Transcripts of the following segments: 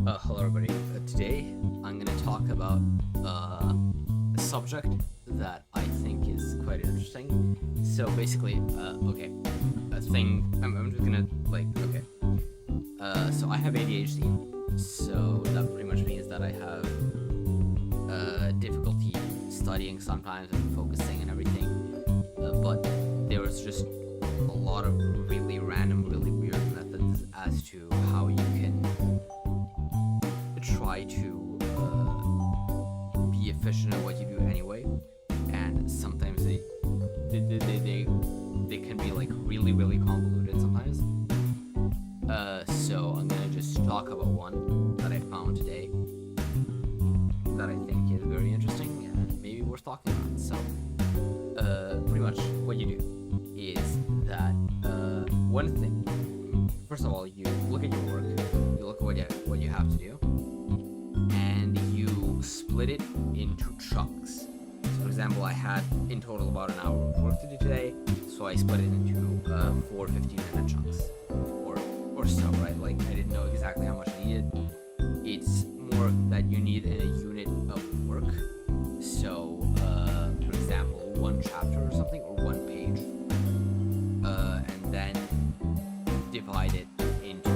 Hello, everybody. Today I'm going to talk about a subject that I think is quite interesting. So basically, a thing. I'm just gonna so I have ADHD. So that pretty much means that I have difficulty studying sometimes and focusing and everything. But there's just a lot of really random, really weird methods as to how you can try to be efficient at what you do anyway, and sometimes they can be like really convoluted sometimes. So I'm gonna just talk about one that I found today that I think is very interesting and maybe worth talking about. So pretty much what you do is that one thing. First of all, you look at your work, you look at what you have to do, and you split it into chunks. So for example, I had in total about an hour of work to do today, so I split it into 4 15-minute chunks, or so, right? Like, I didn't know exactly how much I needed. It's more that you need in a unit of work. So, for example, one chapter or something, or one page, and then divide it into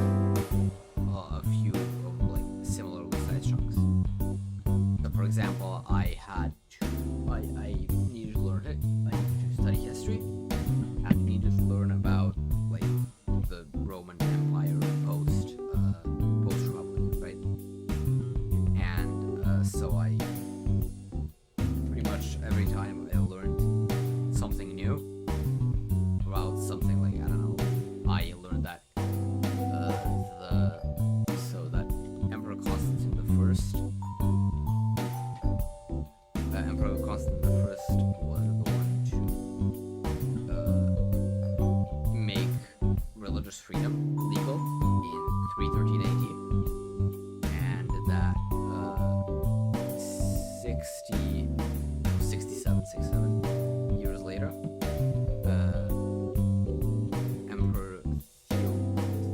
a few of like similarly sized chunks. So for example, I needed to learn it. I needed to study history. I needed to learn about like the Roman Empire post-Republic, right? And so I pretty much every time I learned something new about something, like, I don't know, I learned that Emperor Constantine the First was the one to make religious freedom legal in 313 AD, and that 67 years later, Emperor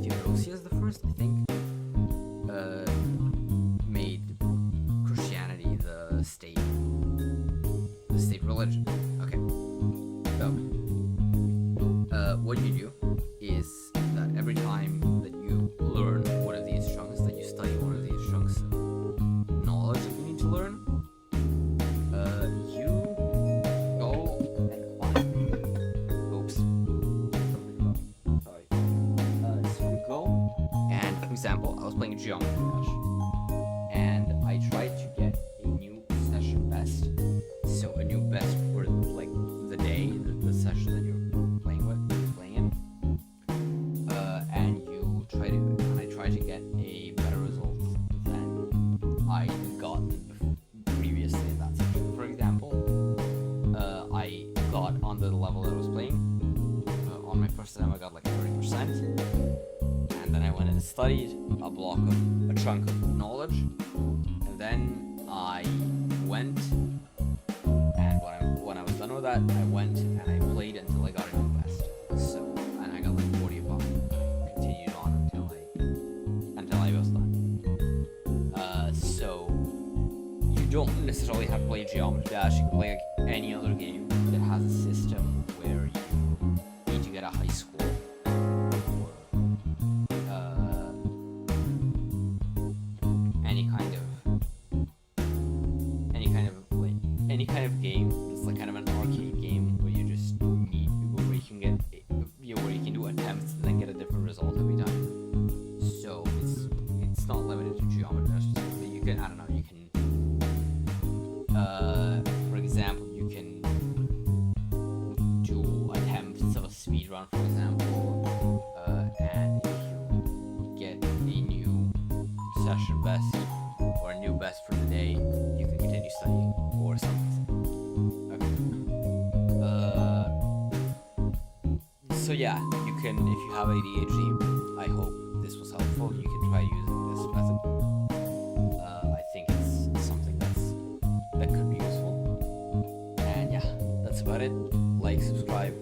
Theodosius the First, I think, made Christianity the state religion. Okay, so what you do is that every time that you learn one of these chunks, that you study one of these chunks of knowledge that you need to learn, you go and find. Oops. Sorry. So you go and, for example, I was playing Geometry Dash, and I tried to get a new session best. So a new best for like the day, the session that you're playing in, and I try to get a better result than I gotten previously in that session. For example, I got on the level that I was playing. On my first time, I got like 30%, and then I went and studied a chunk of knowledge, and then I went. When I was done with that, I went and I played until I got a new best. So, and I got like 45. Continued on until I was done. So you don't necessarily have to play Geometry Dash. You can play like any other game that has a system where you need to get a high score, or any kind of game. It's like kind of an arcade game where you just need where you can do attempts and then get a different result every time. So it's not limited to Geometry Dash. You can, I don't know, you can for example, you can do attempts of a speed run, for example, and if you get a new session best or a new best for the day, you can continue studying or something. So yeah, you can, if you have ADHD, I hope this was helpful. You can try using this method. I think it's something that could be useful. And yeah, that's about it. Like, subscribe,